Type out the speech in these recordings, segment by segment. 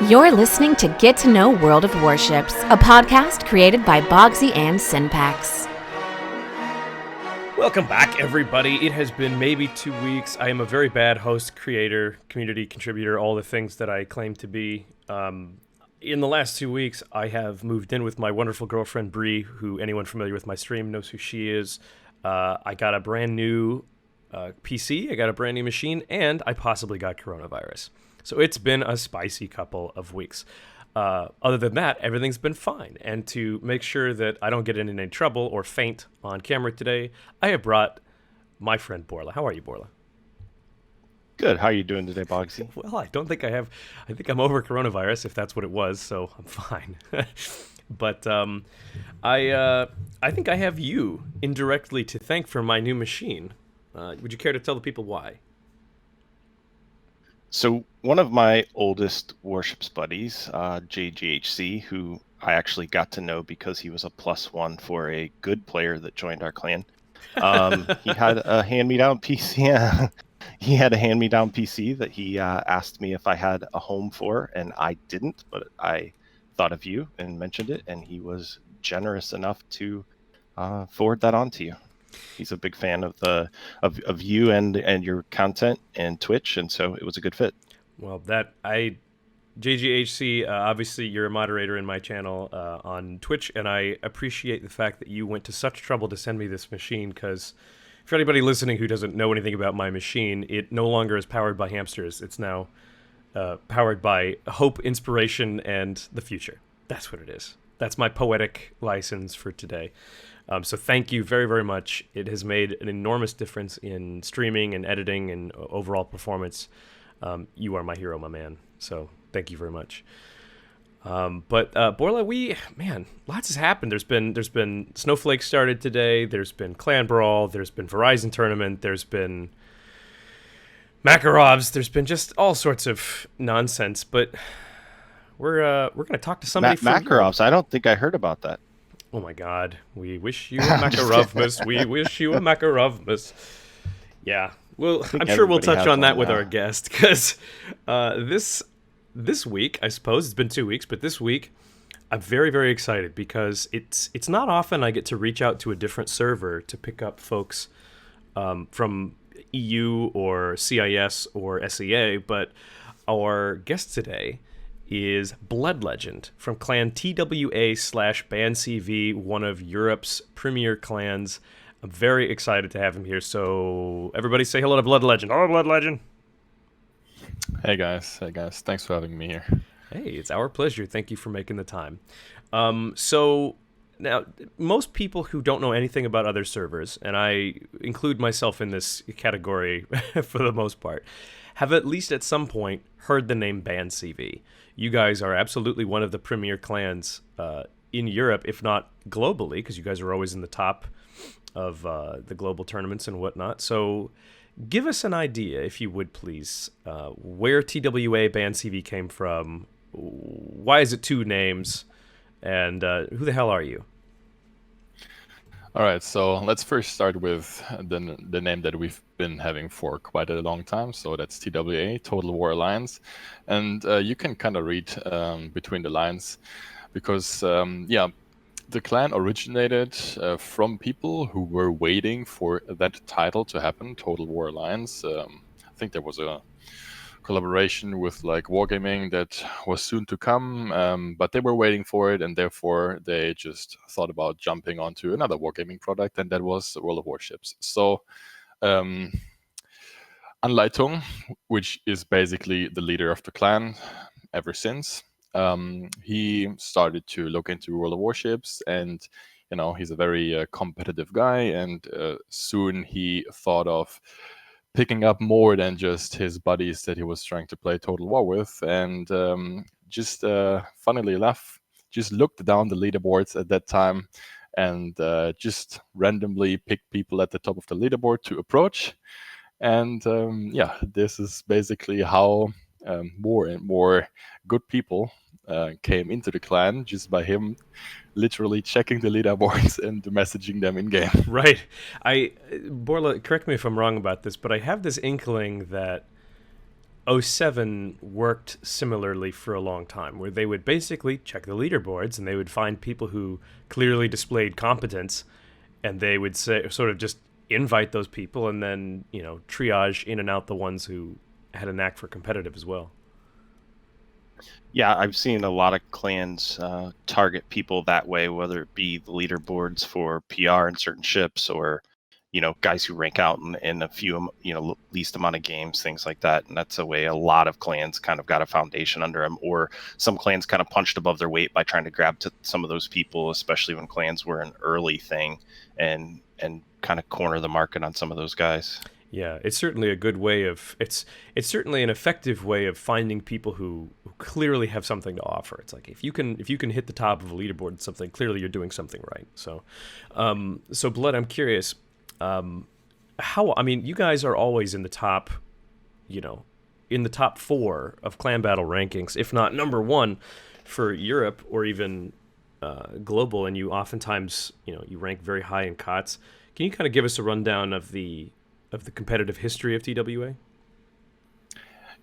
You're listening to Get to Know World of Warships, a podcast created by Boggzy and Synpax. Welcome back, everybody. It has been maybe 2 weeks. I am a very bad host, creator, community contributor, all the things that I claim to be. In the last 2 weeks, I have moved in with my wonderful girlfriend, Bree, who anyone familiar with my stream knows who she is. I got a brand new PC, I got a brand new machine, and I possibly got coronavirus. So it's been a spicy couple of weeks. Other than that, everything's been fine. And to make sure that I don't get in any trouble or faint on camera today, I have brought my friend Borla. How are you, Borla? Good. How are you doing today, Boggzy? Well, I don't think I have. I think I'm over coronavirus, if that's what it was, so I'm fine. But I think I have you indirectly to thank for my new machine. Would you care to tell the people why? So one of my oldest Warships buddies, JGHC, who I actually got to know because he was a +1 for a good player that joined our clan. He had a hand-me-down PC. Yeah. He had a hand-me-down PC that he asked me if I had a home for, and I didn't, but I thought of you and mentioned it, and he was generous enough to forward that on to you. He's a big fan of you and your content and Twitch, and so it was a good fit. Well, JGHC, obviously you're a moderator in my channel on Twitch, and I appreciate the fact that you went to such trouble to send me this machine, because for anybody listening who doesn't know anything about my machine, it no longer is powered by hamsters. It's now powered by hope, inspiration, and the future. That's what it is. That's my poetic license for today. So thank you very, very much. It has made an enormous difference in streaming and editing and overall performance. You are my hero, my man. So thank you very much. But Borla, lots has happened. There's been Snowflake started today. There's been Clan Brawl. There's been Verizon Tournament. There's been Makarovs. There's been just all sorts of nonsense. But we're gonna talk to somebody. Makarovs. I don't think I heard about that. Oh my God! We wish you a Makarovmas. We wish you a Makarovmas. Yeah. Well, I'm sure we'll touch on that with our guest, because this week, I suppose it's been 2 weeks, but this week I'm very, very excited because it's not often I get to reach out to a different server to pick up folks from EU or CIS or SEA, but our guest today is Blood Legend from clan TWA/BANCV, one of Europe's premier clans. I'm very excited to have him here. So everybody say hello to Blood Legend. Hello, Blood Legend. Hey guys. Thanks for having me here. Hey, it's our pleasure. Thank you for making the time. So now, most people who don't know anything about other servers, and I include myself in this category for the most part, have at least at some point heard the name BANCV. You guys are absolutely one of the premier clans in Europe, if not globally, because you guys are always in the top of the global tournaments and whatnot. So give us an idea, if you would please, where TWA BANCV came from, why is it two names, and who the hell are you? All right, so let's first start with the name that we've been having for quite a long time. So that's TWA, Total War Alliance. And you can kind of read between the lines because, the clan originated from people who were waiting for that title to happen, Total War Alliance. I think there was a collaboration with like Wargaming that was soon to come, but they were waiting for it, and therefore they just thought about jumping onto another Wargaming product, and that was World of Warships. So Anleitung, which is basically the leader of the clan ever since, he started to look into World of Warships, and he's a very competitive guy, and soon he thought of picking up more than just his buddies that he was trying to play Total War with, and funnily enough, just looked down the leaderboards at that time and just randomly picked people at the top of the leaderboard to approach. And this is basically how more and more good people came into the clan just by him literally checking the leaderboards and messaging them in game. Right. Borla, correct me if I'm wrong about this, but I have this inkling that '07 worked similarly for a long time, where they would basically check the leaderboards and they would find people who clearly displayed competence, and they would say, sort of just invite those people, and then triage in and out the ones who had a knack for competitive as well. Yeah, I've seen a lot of clans target people that way, whether it be the leaderboards for PR in certain ships, or guys who rank out in a few least amount of games, things like that. And that's a way a lot of clans kind of got a foundation under them, or some clans kind of punched above their weight by trying to grab to some of those people, especially when clans were an early thing, and kind of corner the market on some of those guys. Yeah, it's certainly a good way of it's certainly an effective way of finding people who clearly have something to offer. It's like if you can hit the top of a leaderboard in something, clearly you're doing something right. So, so Blood, I'm curious, how, I mean, you guys are always in the top, in the top 4 of clan battle rankings, if not number 1 for Europe or even global, and you oftentimes you rank very high in COTS. Can you kind of give us a rundown of the competitive history of TWA?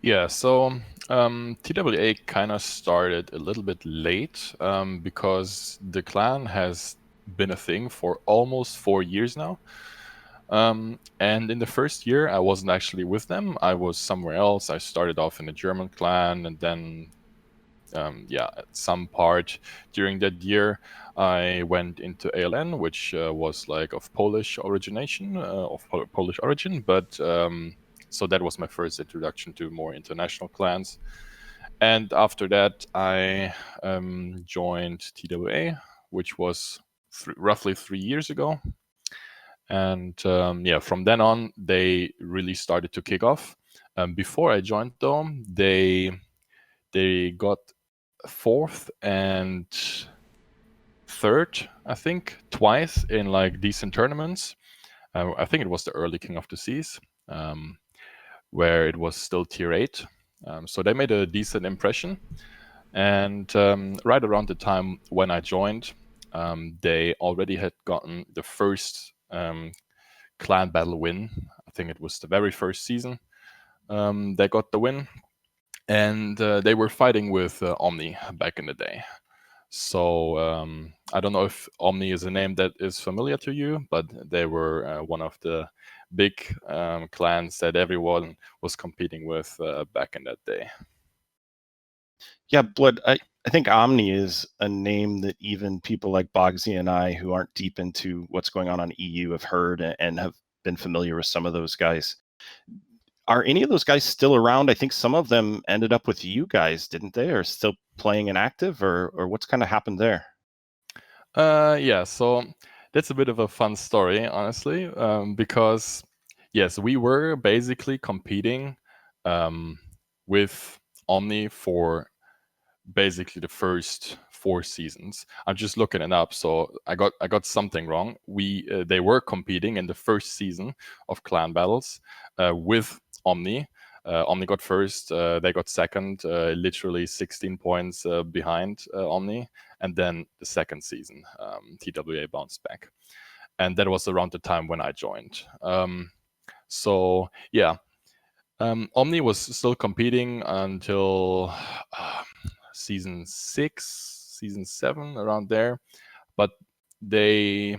Yeah, so TWA kind of started a little bit late because the clan has been a thing for almost 4 years now. And in the first year, I wasn't actually with them. I was somewhere else. I started off in a German clan, and then, at some part during that year, I went into ALN, which was like of Polish origination, Polish origin. But so that was my first introduction to more international clans. And after that, I joined TWA, which was roughly 3 years ago. And from then on, they really started to kick off. Before I joined, though, they got 4th and 3rd, I think, twice in like decent tournaments. I think it was the early King of the Seas, where it was still tier 8. So they made a decent impression. And right around the time when I joined, they already had gotten the first clan battle win. I think it was the very first season. They got the win, and they were fighting with OMNI back in the day. So I don't know if OMNI is a name that is familiar to you, but they were one of the big clans that everyone was competing with back in that day. Yeah, Blood, I think OMNI is a name that even people like Boggzy and I, who aren't deep into what's going on EU, have heard and have been familiar with some of those guys. Are any of those guys still around? I think some of them ended up with you guys, didn't they? Or still playing and active, or what's kind of happened there? Yeah, so that's a bit of a fun story, honestly, because yes, we were basically competing with OMNI for basically the first 4 seasons. I'm just looking it up, so I got something wrong. They were competing in the first season of Clan Battles with OMNI. OMNI got first, they got second, literally 16 points behind OMNI. And then the second season, TWA bounced back. And that was around the time when I joined. So, yeah, OMNI was still competing until season 6, season 7, around there. But they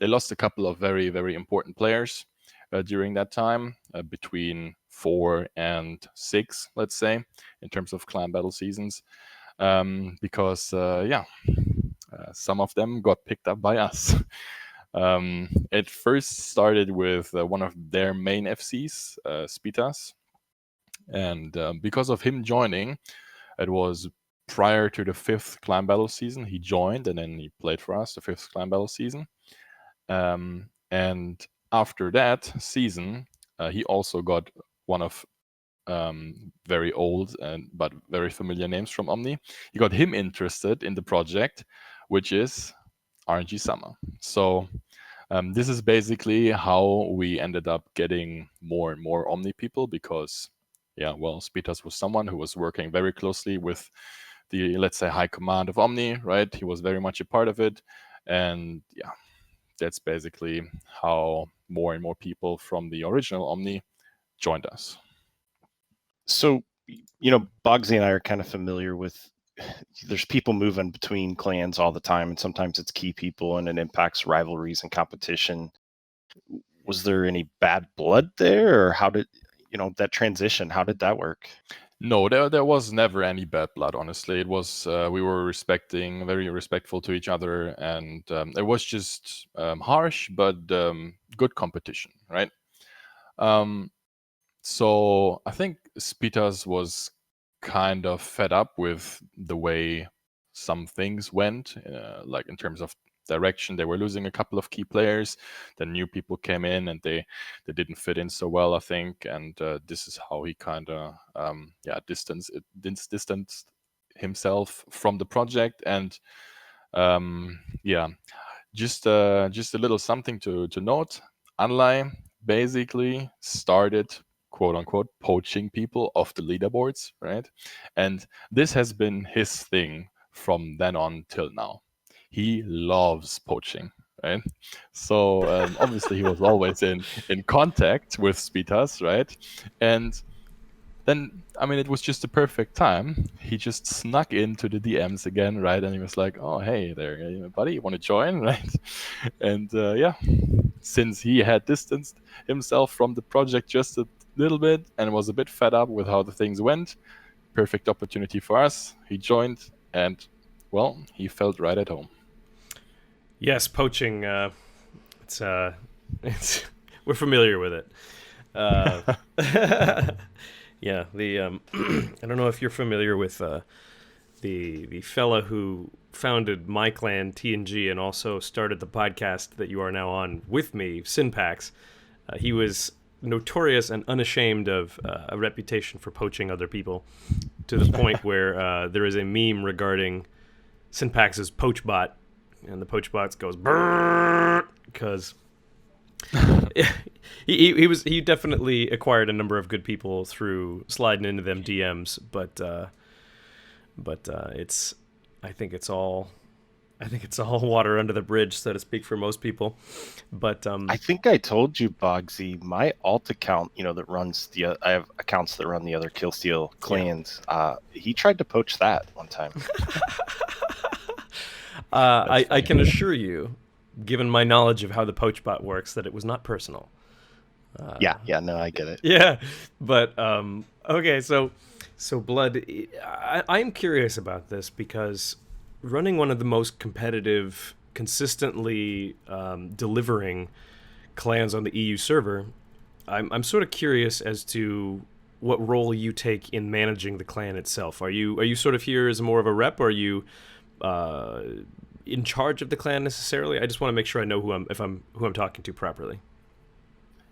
lost a couple of very, very important players during that time, between 4 and 6, let's say, in terms of clan battle seasons, because some of them got picked up by us. It first started with one of their main FCs, Spitas, and because of him joining, it was prior to the 5th clan battle season. He joined, and then he played for us the 5th clan battle season. And after that season, he also got one of very old but very familiar names from OMNI. He got him interested in the project, which is RNG Summer. So this is basically how we ended up getting more and more OMNI people, because, Spitas was someone who was working very closely with the, let's say, high command of OMNI, right? He was very much a part of it. And that's basically how more and more people from the original OMNI joined us. So, Boggzy and I are kind of familiar with. There's people moving between clans all the time, and sometimes it's key people, and it impacts rivalries and competition. Was there any bad blood there, or how did that transition? How did that work? No, there was never any bad blood. Honestly, it was we were very respectful to each other, and it was just harsh but good competition, right? So I think Spitas was kind of fed up with the way some things went, like in terms of direction. They were losing a couple of key players. Then new people came in, and they didn't fit in so well, I think. And this is how he kind of distanced himself from the project. And yeah, just a little something to note. OMNI basically started, quote unquote, poaching people off the leaderboards, right? And this has been his thing from then on till now. He loves poaching, right? So obviously he was always in contact with Spitas, right? And then, I mean, it was just the perfect time. He just snuck into the DMs again, right? And he was like, "Oh, hey there, buddy, you want to join?" Right? And yeah, since he had distanced himself from the project just a little bit and was a bit fed up with how the things went, perfect opportunity for us. He joined, and well, he felt right at home. Yes, poaching. It's it's we're familiar with it. Yeah, the I don't know if you're familiar with the fella who founded my clan TNG and also started the podcast that you are now on with me, Synpax. He was notorious and unashamed of a reputation for poaching other people, to the point where there is a meme regarding Synpax's poach bot, and the poach bot goes brrrr because he definitely acquired a number of good people through sliding into them DMs, but it's I think it's all water under the bridge, so to speak, for most people. But I think I told you, Boggzy, my alt account, that runs I have accounts that run the other Killsteel clans. Yeah. He tried to poach that one time. I can assure you, given my knowledge of how the poach bot works, that it was not personal. Yeah, no, I get it. Yeah, but okay, so Blood, I'm curious about this because running one of the most competitive, consistently delivering clans on the EU server, I'm sort of curious as to what role you take in managing the clan itself. Are you sort of here as more of a rep, or are you in charge of the clan necessarily? I just want to make sure I know who I'm talking to properly.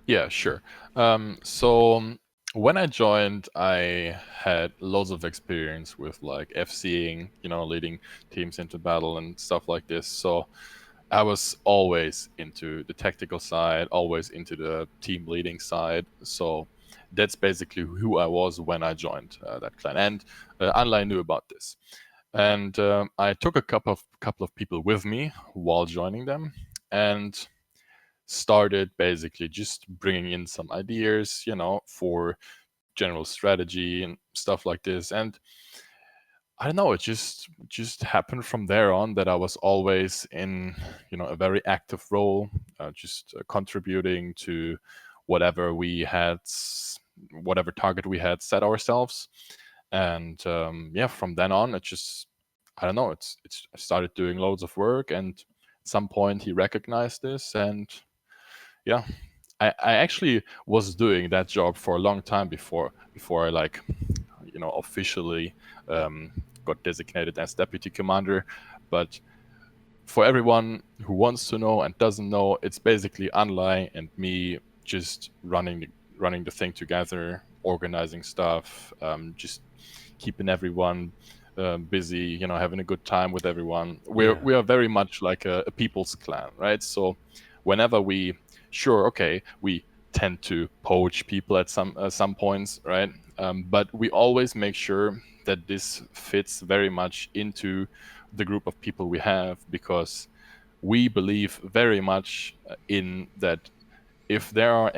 Yeah, sure. So when I joined, I had loads of experience with like FCing, leading teams into battle and stuff like this. So I was always into the tactical side, always into the team leading side. So that's basically who I was when I joined that clan. And OMNI knew about this. And I took a couple of people with me while joining them, and started basically just bringing in some ideas, for general strategy and stuff like this. And I don't know, it just happened from there on that I was always in, a very active role, just contributing to whatever target we had set ourselves. And yeah, from then on, it just, I don't know, I started doing loads of work, and at some point he recognized this, and yeah, I actually was doing that job for a long time before I like, officially got designated as deputy commander. But for everyone who wants to know and doesn't know, it's basically OMNI and me just running the thing together, organizing stuff, just keeping everyone busy, having a good time with everyone. We are very much like a people's clan, right? So whenever we tend to poach people at some points, right? But we always make sure that this fits very much into the group of people we have, because we believe very much in that if there's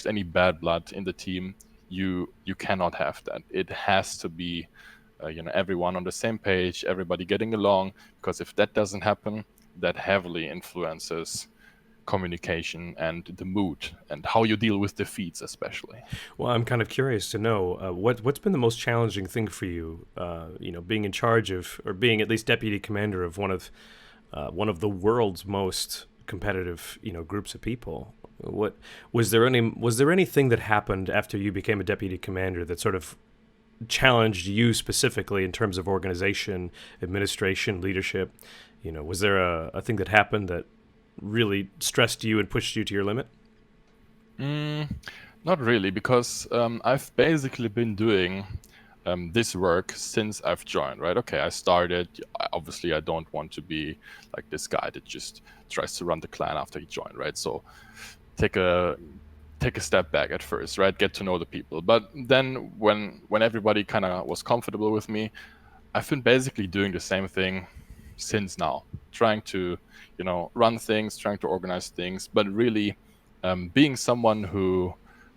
any bad blood in the team, you cannot have that. It has to be everyone on the same page, everybody getting along, because if that doesn't happen, that heavily influences communication and the mood and how you deal with defeats, especially. Well, I'm kind of curious to know what's been the most challenging thing for you, being in charge of, or being at least deputy commander of one of the world's most competitive, groups of people. What was there anything that happened after you became a deputy commander that sort of challenged you specifically in terms of organization, administration, leadership? Was there a thing that happened that really stressed you and pushed you to your limit? Not really, because I've basically been doing this work since I've joined, right? Okay, I started. Obviously, I don't want to be like this guy that just tries to run the clan after he joined, right? So take a step back at first, right? Get to know the people. But then when everybody kind of was comfortable with me, I've been basically doing the same thing since now, trying to, run things, trying to organize things, but really being someone who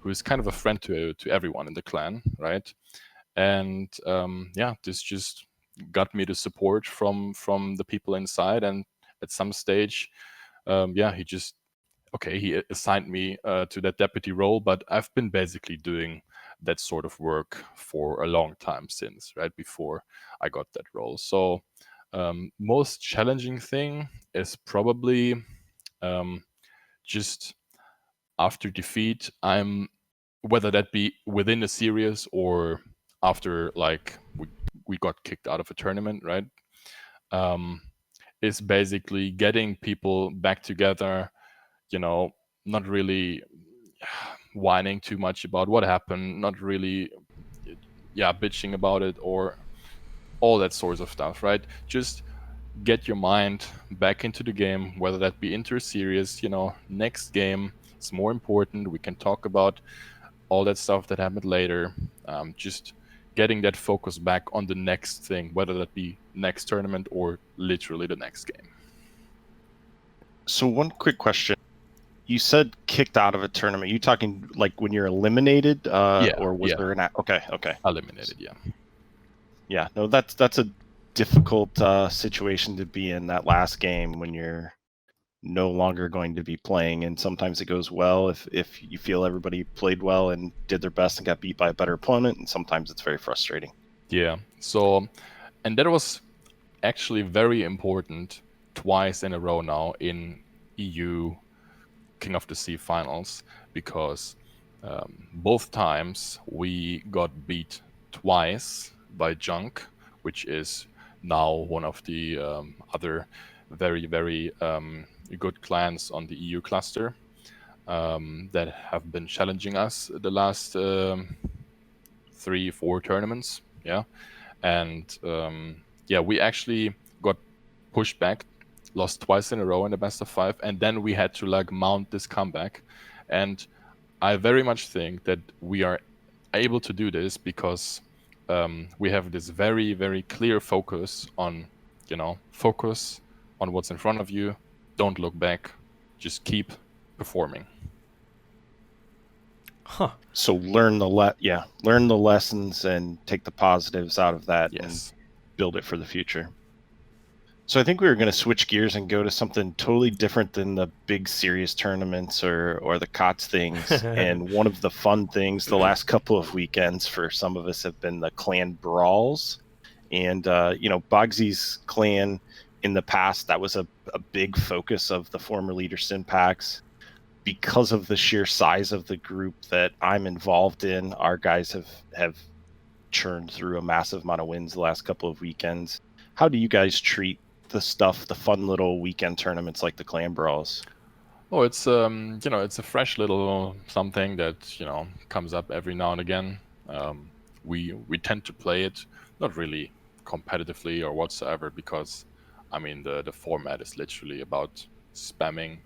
is kind of a friend to everyone in the clan, right? And this just got me the support from the people inside. And at some stage, he assigned me to that deputy role, but I've been basically doing that sort of work for a long time since, right before I got that role. So most challenging thing is probably just after defeat, whether that be within a series or after, like, we got kicked out of a tournament, right? Is basically getting people back together, not really whining too much about what happened, not really bitching about it or all that sorts of stuff, right? Just get your mind back into the game, whether that be inter series, next game is more important. We can talk about all that stuff that happened later. Just getting that focus back on the next thing, whether that be next tournament or literally the next game. So one quick question. You said kicked out of a tournament. You talking like when you're eliminated, or was there an okay? Eliminated, yeah. Yeah, no, that's a difficult situation to be in, that last game when you're no longer going to be playing, and sometimes it goes well if you feel everybody played well and did their best and got beat by a better opponent, and sometimes it's very frustrating. Yeah. So, and that was actually very important twice in a row now in EU King of the Sea finals, because both times we got beat twice by Junk, which is now one of the other very, very good clans on the EU cluster that have been challenging us the last 3-4 tournaments. Yeah. And we actually got pushed back, lost twice in a row in the best of 5, and then we had to mount this comeback. And I very much think that we are able to do this because we have this very, very clear focus on what's in front of you. Don't look back, just keep performing. Huh. So learn the lessons and take the positives out of that. Yes. And build it for the future. So I think we were going to switch gears and go to something totally different than the big serious tournaments or the COTS things. And one of the fun things the last couple of weekends for some of us have been the clan brawls. And, Boggzy's clan in the past, that was a big focus of the former leader Synpax. Because of the sheer size of the group that I'm involved in, our guys have churned through a massive amount of wins the last couple of weekends. How do you guys treat the fun little weekend tournaments like the clan brawls? Oh, it's it's a fresh little something that comes up every now and again. We tend to play it not really competitively or whatsoever, because the format is literally about spamming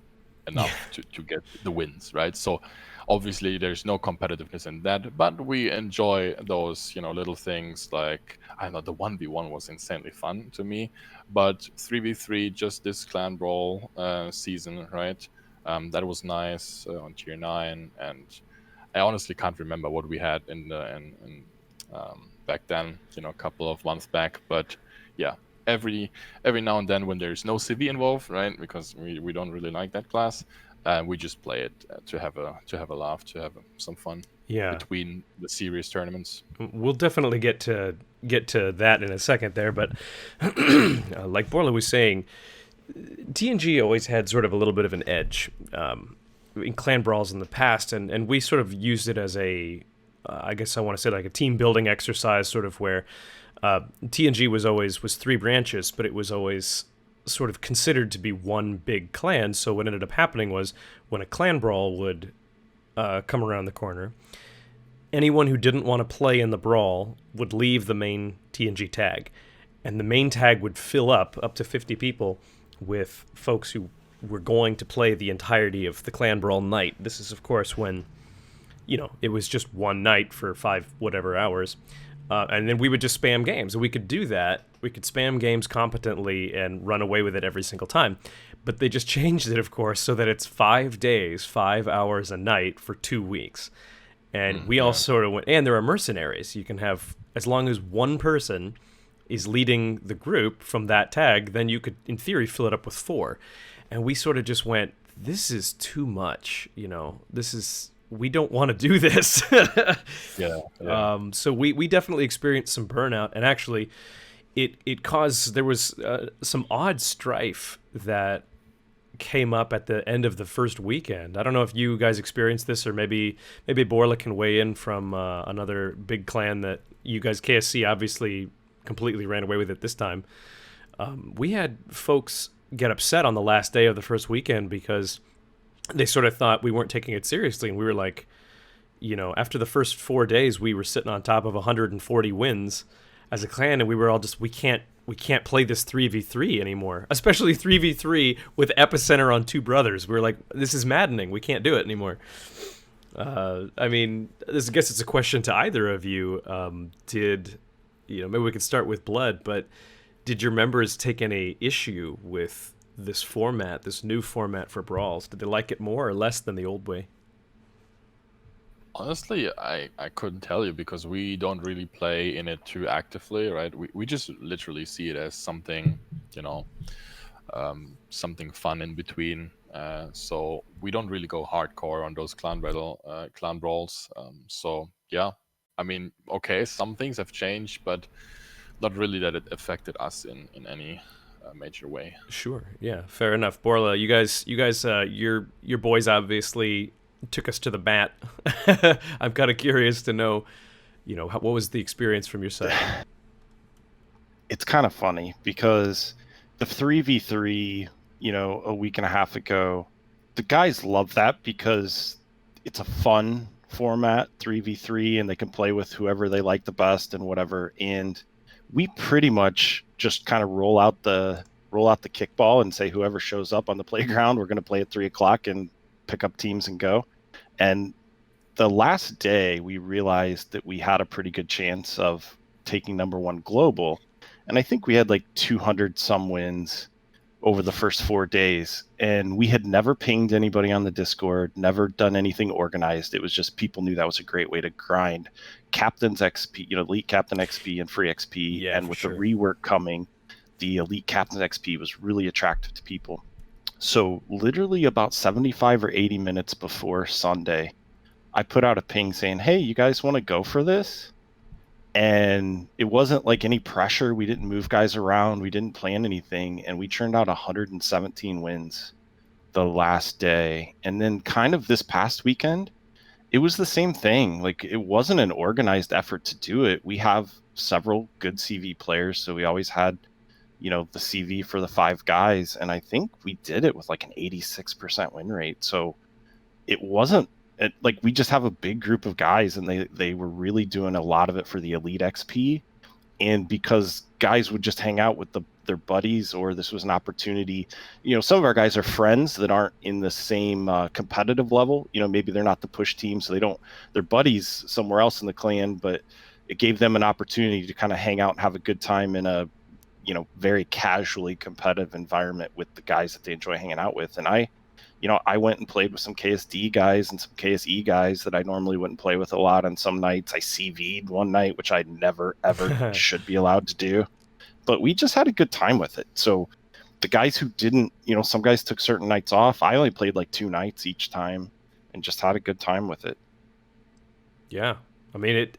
enough to get the wins, right? So obviously there's no competitiveness in that, but we enjoy those little things. Like, I don't know, the 1v1 was insanely fun to me, but 3v3, just this clan brawl season, right? That was nice on tier 9, and I honestly can't remember what we had in back then, a couple of months back. But yeah, every now and then when there's no CV involved, right? Because we don't really like that class, we just play it to have a laugh, to have some fun. Yeah. Between the serious tournaments. We'll definitely get to that in a second there, but like Borla was saying, TNG always had sort of a little bit of an edge in clan brawls in the past, and we sort of used it as a, I guess I want to say like a team building exercise, sort of where TNG was 3 branches, but it was always sort of considered to be one big clan. So what ended up happening was when a clan brawl would come around the corner, anyone who didn't want to play in the brawl would leave the main TNG tag, and the main tag would fill up to 50 people with folks who were going to play the entirety of the clan brawl night. This is, of course, when, it was just one night for 5 whatever hours, and then we would just spam games. And we could do that. We could spam games competently and run away with it every single time. But they just changed it, of course, so that it's 5 days, 5 hours a night for 2 weeks. And we all sort of went, and there are mercenaries. You can have, as long as one person is leading the group from that tag, then you could, in theory, fill it up with 4. And we sort of just went, this is too much, we don't want to do this. Yeah. So we definitely experienced some burnout, and actually it caused, there was some odd strife that came up at the end of the first weekend. I don't know if you guys experienced this, or maybe Borla can weigh in from another big clan that you guys, KSC, obviously completely ran away with it this time. We had folks get upset on the last day of the first weekend because they sort of thought we weren't taking it seriously, and we were like, after the first 4 days, we were sitting on top of 140 wins as a clan, and we were all just, we can't play this 3v3 anymore, especially 3v3 with Epicenter on 2 brothers. We were like, this is maddening. We can't do it anymore. I mean, I guess it's a question to either of you. Maybe we could start with Blood, but did your members take any issue with this format, this new format for brawls? Did they like it more or less than the old way? Honestly, I couldn't tell you, because we don't really play in it too actively, right? We just literally see it as something, something fun in between. So we don't really go hardcore on those clan brawls. So yeah, I mean, okay, some things have changed, but not really that it affected us in any major way. Sure, yeah, fair enough. Borla, you guys, your boys obviously took us to the mat. I'm kind of curious to know, what was the experience from your side? It's kind of funny because the 3v3, a week and a half ago, the guys love that because it's a fun format, 3v3, and they can play with whoever they like the best and whatever. And we pretty much just kind of roll out the kickball and say whoever shows up on the playground, we're going to play at 3 o'clock and pick up teams and go. And the last day, we realized that we had a pretty good chance of taking #1 global. And I think we had like 200 some wins over the first 4 days. And we had never pinged anybody on the Discord, never done anything organized. It was just people knew that was a great way to grind Captain's XP, Elite Captain XP and Free XP. Yeah, and with sure. the rework coming, the Elite Captain XP was really attractive to people. So literally about 75 or 80 minutes before Sunday, I put out a ping saying, hey, you guys want to go for this? And it wasn't like any pressure. We didn't move guys around. We didn't plan anything. And we churned out 117 wins the last day. And then kind of this past weekend, it was the same thing. Like, it wasn't an organized effort to do it. We have several good CV players. So we always had, the CV for the 5 guys. And I think we did it with like an 86% win rate. So it wasn't, like, we just have a big group of guys, and they were really doing a lot of it for the Elite XP. And because guys would just hang out with their buddies, or this was an opportunity, some of our guys are friends that aren't in the same competitive level. Maybe they're not the push team, so they're buddies somewhere else in the clan, but it gave them an opportunity to kind of hang out and have a good time in a, very casually competitive environment with the guys that they enjoy hanging out with. And I I went and played with some KSD guys and some KSE guys that I normally wouldn't play with a lot on some nights. I CV'd one night, which I never, ever should be allowed to do. But we just had a good time with it. So the guys who didn't, some guys took certain nights off. I only played like 2 nights each time and just had a good time with it. Yeah. I mean,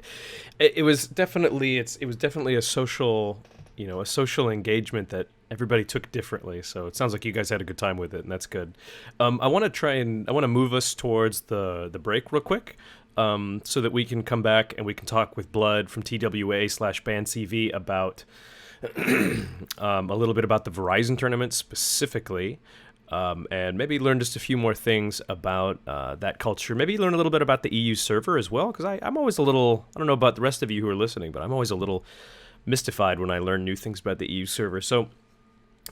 it was definitely a social, a social engagement that everybody took differently. So it sounds like you guys had a good time with it, and that's good. I want to move us towards the break real quick, so that we can come back and we can talk with Blood from TWA/BANCV about a little bit about the Verizon Tournament specifically. And maybe learn just a few more things about that culture. Maybe learn a little bit about the EU server as well, because I'm always a little, I don't know about the rest of you who are listening, but I'm always a little mystified when I learn new things about the EU server. So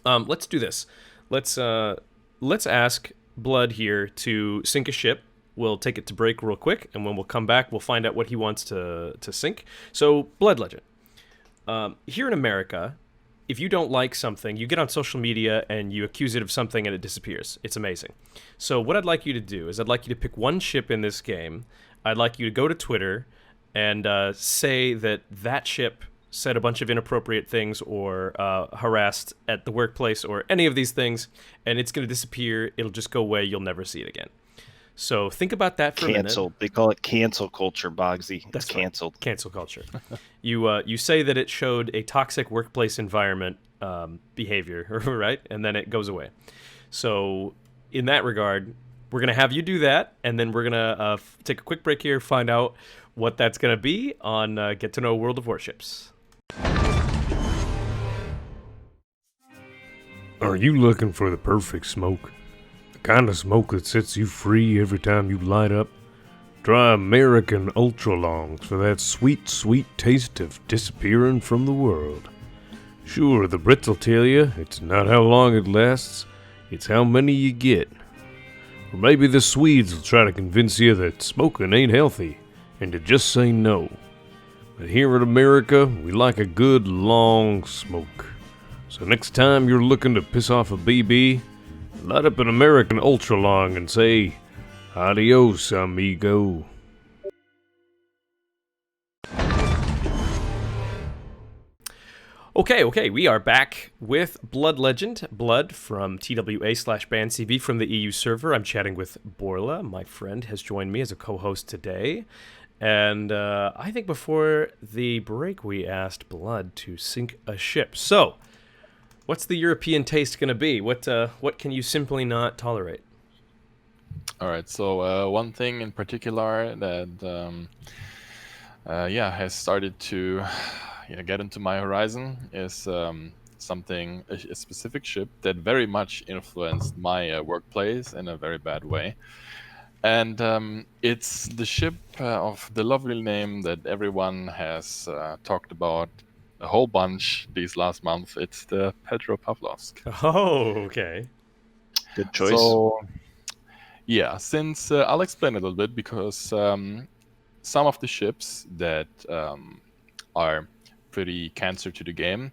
let's do this. Let's ask Blood here to sink a ship. We'll take it to break real quick, and when we'll come back, we'll find out what he wants to sink. So, Blood Legend. Here in America, if you don't like something, you get on social media and you accuse it of something and it disappears. It's amazing. So what I'd like you to do is I'd like you to pick one ship in this game. I'd like you to go to Twitter and say that ship said a bunch of inappropriate things or harassed at the workplace or any of these things, and it's going to disappear. It'll just go away. You'll never see it again. So think about that for a minute. Cancel. They call it cancel culture, Boggzy. That's canceled. Right. Cancel culture. You say that it showed a toxic workplace environment behavior, right? And then it goes away. So in that regard, we're going to have you do that, and then we're going to take a quick break here, find out what that's going to be on Get to Know World of Warships. Are you looking for the perfect smoke? Kind of smoke that sets you free every time you light up? Try American Ultra Longs for that sweet, sweet taste of disappearing from the world. Sure, the Brits will tell you it's not how long it lasts, it's how many you get. Or maybe the Swedes will try to convince you that smoking ain't healthy and to just say no. But here in America, we like a good long smoke. So next time you're looking to piss off a BB, light up an American Ultra Long and say, adios, amigo. Okay, we are back with Blood Legend, Blood from TWA/BANCV from the EU server. I'm chatting with Borla. My friend has joined me as a co-host today. And I think before the break, we asked Blood to sink a ship. So, what's the European taste going to be? What can you simply not tolerate? All right, so one thing in particular that has started to get into my horizon is a specific ship that very much influenced my workplace in a very bad way. And it's the ship of the lovely name that everyone has talked about a whole bunch these last months. It's the Petropavlovsk. Oh, okay. Good choice. So, yeah, since I'll explain a little bit, because some of the ships that are pretty cancer to the game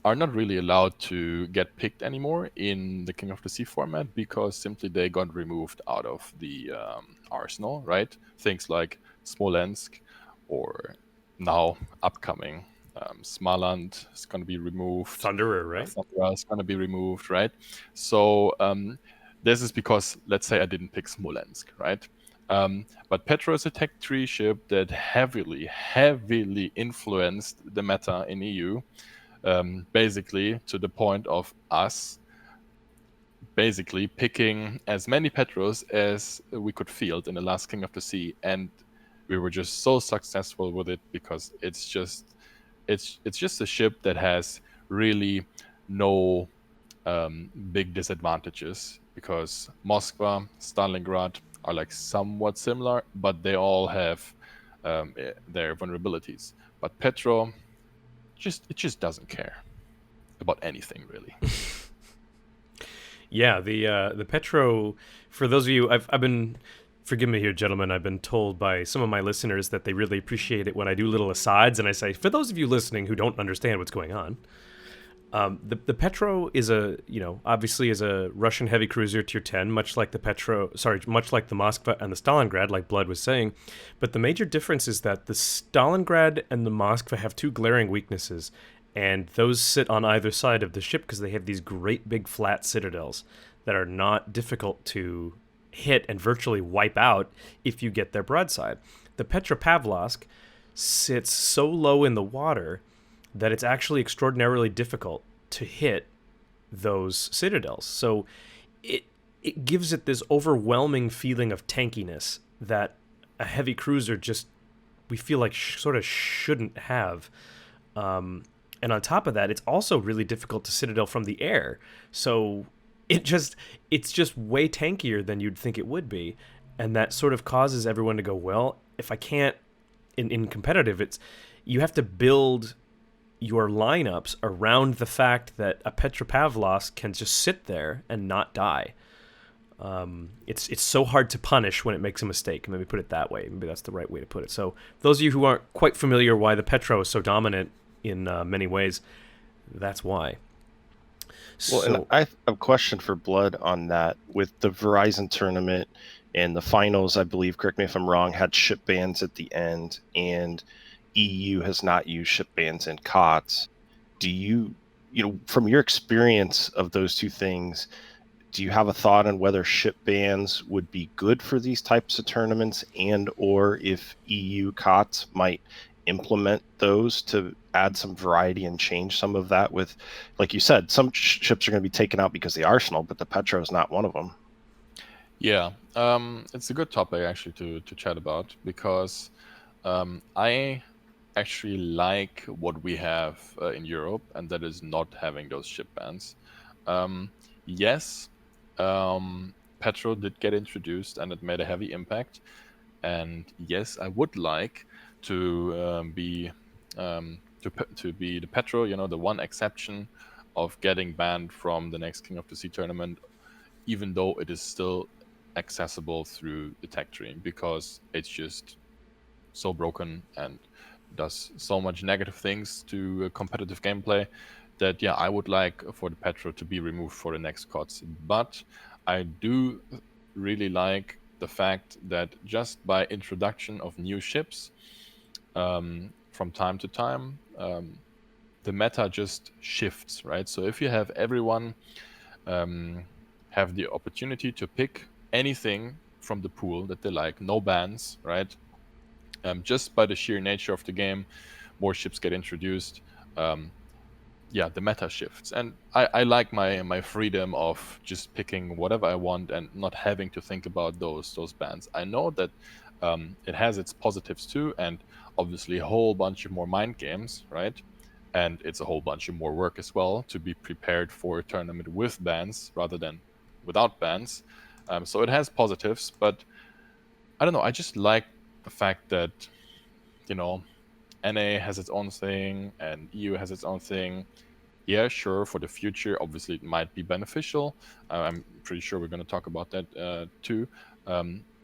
are not really allowed to get picked anymore in the King of the Sea format, because simply they got removed out of the arsenal, right? Things like Smolensk, or now upcoming Smaland is going to be removed. Thunderer, right? Thunderer is going to be removed, right? So this is because, let's say I didn't pick Smolensk, right? But Petro is a tech tree ship that heavily influenced the meta in EU, basically to the point of us basically picking as many Petros as we could field in the last King of the Sea, and we were just so successful with it because it's just a ship that has really no big disadvantages, because Moskva, Stalingrad are like somewhat similar, but they all have their vulnerabilities. But Petro, it just doesn't care about anything, really. Yeah, the Petro, for those of you, I've been, forgive me here, gentlemen, I've been told by some of my listeners that they really appreciate it when I do little asides, and I say, for those of you listening who don't understand what's going on, The Petro is obviously is a Russian heavy cruiser tier 10, much like the Moskva and the Stalingrad, like Blood was saying. But the major difference is that the Stalingrad and the Moskva have two glaring weaknesses, and those sit on either side of the ship because they have these great big flat citadels that are not difficult to hit and virtually wipe out if you get their broadside. The Petropavlovsk sits so low in the water that it's actually extraordinarily difficult to hit those citadels. So it gives it this overwhelming feeling of tankiness that a heavy cruiser we feel like sort of shouldn't have. And on top of that, it's also really difficult to citadel from the air. So it's just way tankier than you'd think it would be. And that sort of causes everyone to go, well, if I can't, in competitive, you have to build your lineups around the fact that a Petropavlovsk can just sit there and not die. It's so hard to punish when it makes a mistake. Maybe put it that way. Maybe that's the right way to put it. So those of you who aren't quite familiar why the Petro is so dominant in many ways, that's why. Well, and I have a question for Blood on that. With the Verizon tournament and the finals, I believe, correct me if I'm wrong, had ship bans at the end, and EU has not used ship bans in COTS. Do you from your experience of those two things, do you have a thought on whether ship bans would be good for these types of tournaments, and or if EU COTS might implement those to add some variety and change some of that? With, like you said, some ships are going to be taken out because of the arsenal, but the Petro is not one of them. Yeah, it's a good topic actually to chat about, because I actually like what we have in Europe, and that is not having those ship bans. Yes, Petro did get introduced, and it made a heavy impact. And yes, I would like to be the Petro, the one exception of getting banned from the next King of the Sea tournament, even though it is still accessible through the tech tree, because it's just so broken and does so much negative things to competitive gameplay that, yeah, I would like for the Petro to be removed for the next COTS. But I do really like the fact that just by introduction of new ships from time to time, the meta just shifts, right? So if you have everyone have the opportunity to pick anything from the pool that they like, no bans, right? Just by the sheer nature of the game, more ships get introduced. The meta shifts, and I like my freedom of just picking whatever I want and not having to think about those bans. I know that it has its positives too, and obviously a whole bunch of more mind games, right? And it's a whole bunch of more work as well to be prepared for a tournament with bans rather than without bans. So it has positives, but I don't know. I just like the fact that, NA has its own thing and EU has its own thing. Yeah, sure, for the future, obviously it might be beneficial. I'm pretty sure we're going to talk about that too.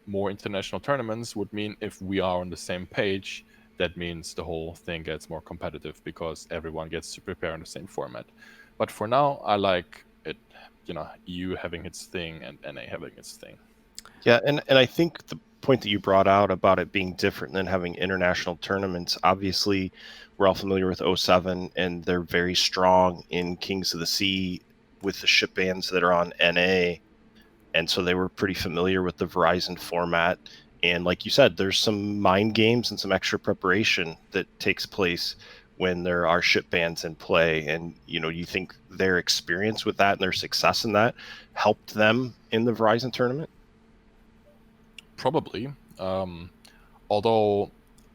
More international tournaments would mean, if we are on the same page, that means the whole thing gets more competitive because everyone gets to prepare in the same format. But for now, I like it, EU having its thing and NA having its thing. Yeah, and I think the point that you brought out about it being different than having international tournaments, obviously we're all familiar with 07, and they're very strong in Kings of the Sea with the ship bans that are on NA, and so they were pretty familiar with the Verizon format. And like you said, there's some mind games and some extra preparation that takes place when there are ship bans in play. And you think their experience with that and their success in that helped them in the Verizon tournament? Probably. Although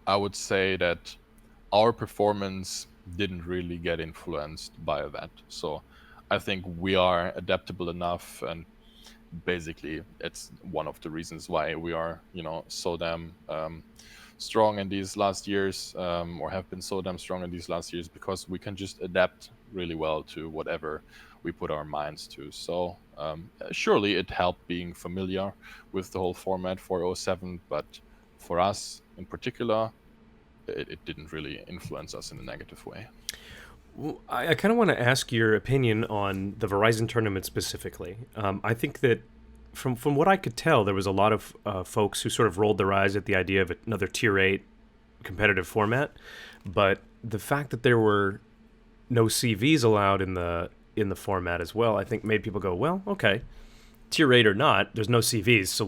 I would say that our performance didn't really get influenced by that. So I think we are adaptable enough, and basically it's one of the reasons why we are, so damn strong in these last years, or have been so damn strong in these last years, because we can just adapt really well to whatever we put our minds to. So surely it helped being familiar with the whole format for 07, but for us in particular, it didn't really influence us in a negative way. Well, I kind of want to ask your opinion on the Verizon tournament specifically. I think that from what I could tell, there was a lot of folks who sort of rolled their eyes at the idea of another Tier 8 competitive format, but the fact that there were no CVs allowed in the format as well, I think made people go, well, okay, Tier 8 or not, there's no CVs, so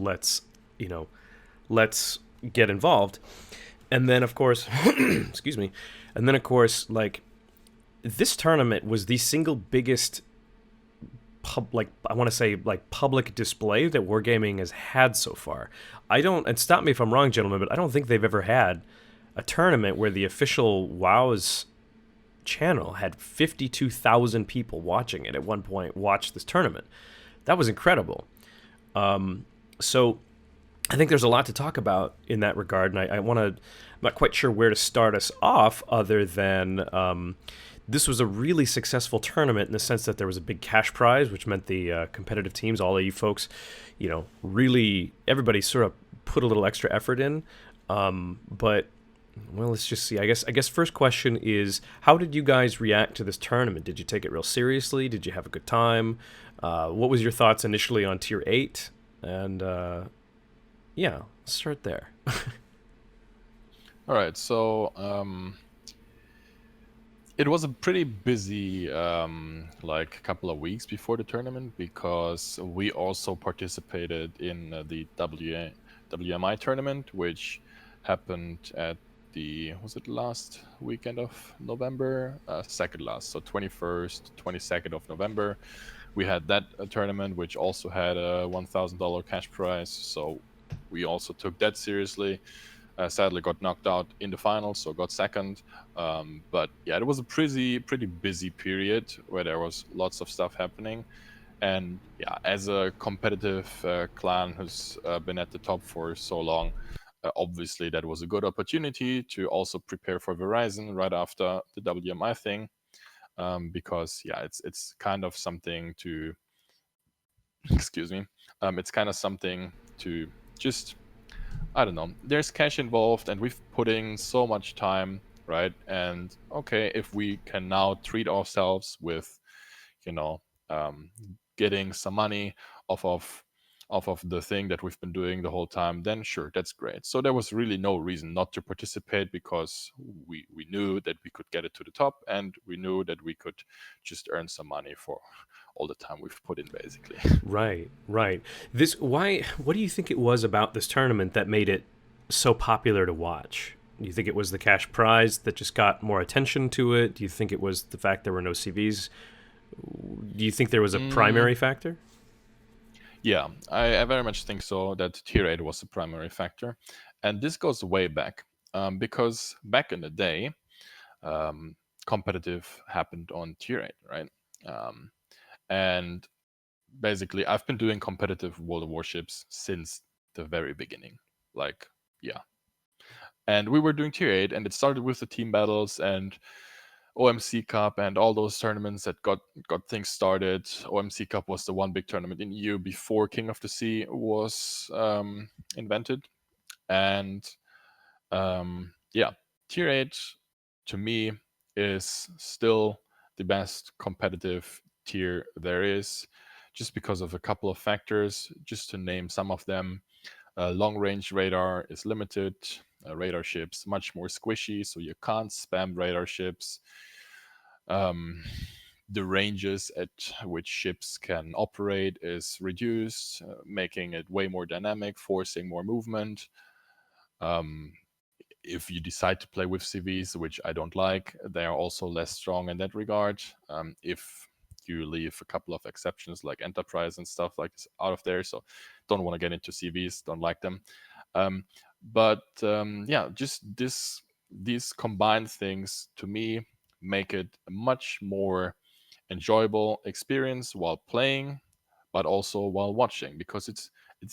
you know, let's get involved. And then, of course, excuse me, and then, of course, like, this tournament was the single biggest I want to say like public display that wargaming has had so far. I don't, and stop me if I'm wrong, gentlemen, but I don't think they've ever had a tournament where the official WoW's channel had 52,000 people watching it at one point watch this tournament. That was incredible. So I think there's a lot to talk about in that regard, and I want to, I'm not quite sure where to start us off other than this was a really successful tournament in the sense that there was a big cash prize, which meant the competitive teams, all of you folks, really, everybody sort of put a little extra effort in. But, well, let's just see. I guess first question is, how did you guys react to this tournament? Did you take it real seriously? Did you have a good time? What was your thoughts initially on Tier 8? And, yeah, let's start there. All right, so it was a pretty busy like couple of weeks before the tournament, because we also participated in the WMI tournament, which happened at was it last weekend of November? Second last, so 21st, 22nd of November. We had that tournament, which also had a $1,000 cash prize, so we also took that seriously. Sadly got knocked out in the finals, so got second. But yeah, it was a pretty busy period where there was lots of stuff happening. And yeah, as a competitive clan who's been at the top for so long, obviously that was a good opportunity to also prepare for Verizon right after the WMI thing, because yeah, it's kind of something to excuse me, it's kind of something to just, I don't know, there's cash involved and we've put in so much time, right? And okay, if we can now treat ourselves with, you know, getting some money off of the thing that we've been doing the whole time, then sure, that's great. So there was really no reason not to participate, because we knew that we could get it to the top, and we knew that we could just earn some money for all the time we've put in, basically. Right. What do you think it was about this tournament that made it so popular to watch? Do you think it was the cash prize that just got more attention to it? Do you think it was the fact there were no CVs? Do you think there was a primary factor? Yeah, I very much think so, that tier 8 was the primary factor. And this goes way back, because back in the day, competitive happened on tier 8, right? And basically, I've been doing competitive World of Warships since the very beginning. Like, yeah. And we were doing tier 8, and it started with the team battles and OMC Cup and all those tournaments that got things started. OMC Cup was the one big tournament in EU before King of the Sea was invented. And yeah, tier 8 to me is still the best competitive tier there is, just because of a couple of factors. Just to name some of them: long range radar is limited. Radar ships much more squishy, so you can't spam radar ships. The ranges at which ships can operate is reduced, making it way more dynamic, forcing more movement. If you decide to play with CVs, which I don't like, they are also less strong in that regard. If you leave a couple of exceptions like Enterprise and stuff like this out of there, so don't want to get into CVs, don't like them. Yeah, just these combined things to me make it a much more enjoyable experience while playing, but also while watching, because it's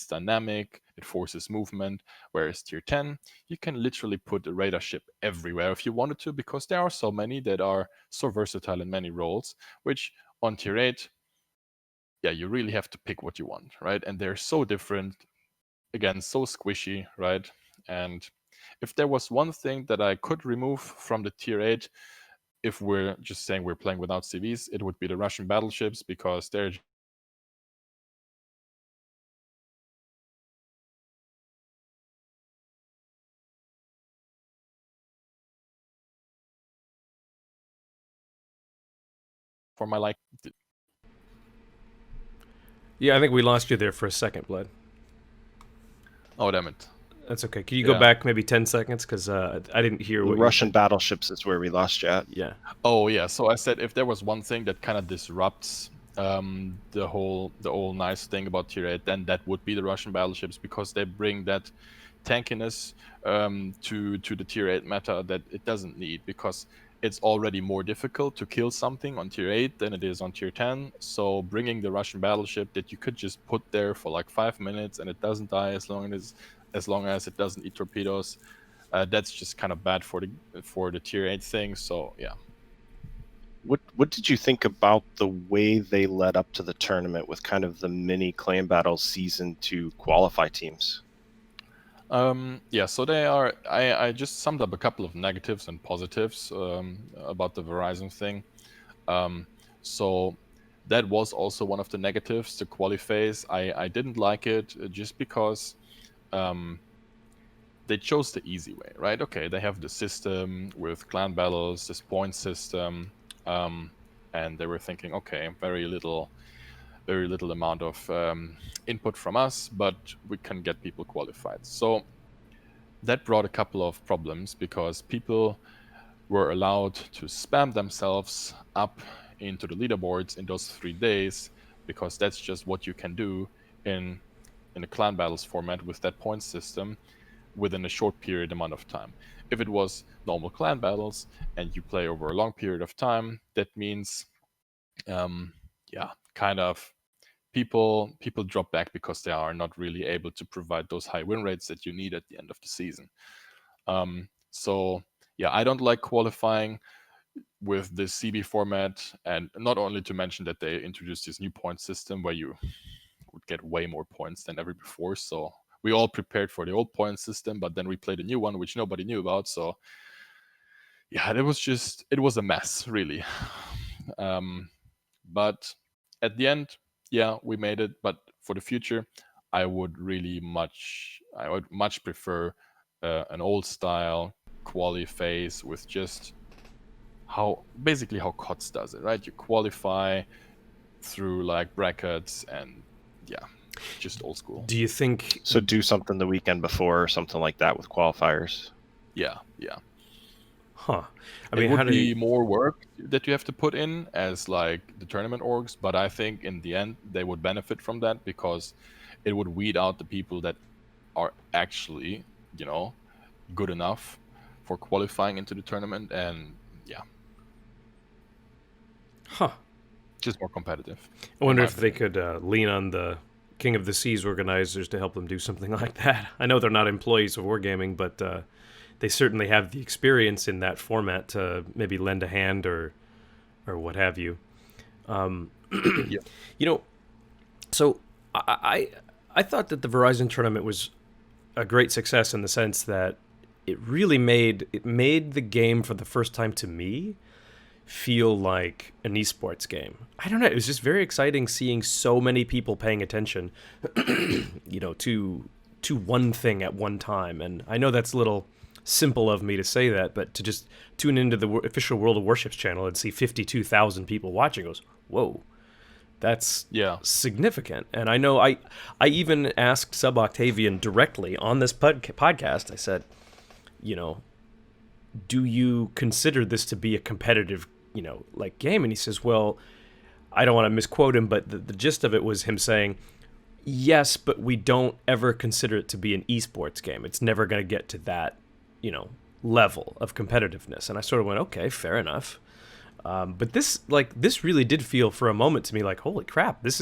dynamic, it forces movement. Whereas tier 10, you can literally put a radar ship everywhere if you wanted to, because there are so many that are so versatile in many roles, which on tier 8, yeah, you really have to pick what you want, right? And they're so different, again, so squishy, right? And if there was one thing that I could remove from the tier 8, if we're just saying we're playing without CVs, it would be the Russian battleships, because they're for my like. Yeah, I think we lost you there for a second, Blood. Oh, damn it. That's okay. Can you go Yeah. back maybe 10 seconds? Because I didn't hear The what Russian you battleships is where we lost you at. Yeah. Oh yeah, so I said if there was one thing that kind of disrupts the whole nice thing about Tier 8, then that would be the Russian battleships, because they bring that tankiness to the Tier 8 meta that it doesn't need, because it's already more difficult to kill something on Tier 8 than it is on Tier 10. So bringing the Russian battleship that you could just put there for like 5 minutes and it doesn't die as long as it doesn't eat torpedoes, that's just kind of bad for the Tier 8 thing. So yeah. What did you think about the way they led up to the tournament with kind of the mini clan battle season to qualify teams? Yeah, so they are. I just summed up a couple of negatives and positives about the Verizon thing. So that was also one of the negatives, the quali phase. I didn't like it just because they chose the easy way, right? Okay, they have the system with clan battles, this point system, and they were thinking, okay, very little amount of input from us, but we can get people qualified. So that brought a couple of problems, because people were allowed to spam themselves up into the leaderboards in those 3 days, because that's just what you can do in a clan battles format with that point system within a short period amount of time. If it was normal clan battles and you play over a long period of time, that means kind of people drop back, because they are not really able to provide those high win rates that you need at the end of the season. So yeah, I don't like qualifying with this CB format, and not only to mention that they introduced this new point system where you would get way more points than ever before. So we all prepared for the old point system, but then we played a new one which nobody knew about. So yeah, it was a mess, really. But at the end, yeah, we made it. But for the future, I would much prefer an old style quali phase with just basically how COTS does it, right? You qualify through like brackets, and yeah, just old school. Do you think So do something the weekend before or something like that with qualifiers? Yeah. Huh. I It mean, would how do be you... more work that you have to put in as like the tournament orgs, but I think in the end they would benefit from that, because it would weed out the people that are actually, good enough for qualifying into the tournament, and yeah, Huh. just more competitive. I wonder if they could lean on the King of the Seas organizers to help them do something like that. I know they're not employees of Wargaming, but they certainly have the experience in that format to maybe lend a hand or what have you. Yeah. So I thought that the Verizon tournament was a great success in the sense that it really made the game for the first time to me feel like an esports game. I don't know. It was just very exciting seeing so many people paying attention, to one thing at one time. And I know that's a little simple of me to say that, but to just tune into the official World of Warships channel and see 52,000 people watching goes, whoa, that's significant. And I know I even asked Sub Octavian directly on this podcast. I said, do you consider this to be a competitive, game? And he says, well, I don't want to misquote him, but the gist of it was him saying, yes, but we don't ever consider it to be an esports game. It's never going to get to that, level of competitiveness. And I sort of went, okay, fair enough. But this really did feel for a moment to me like, holy crap, this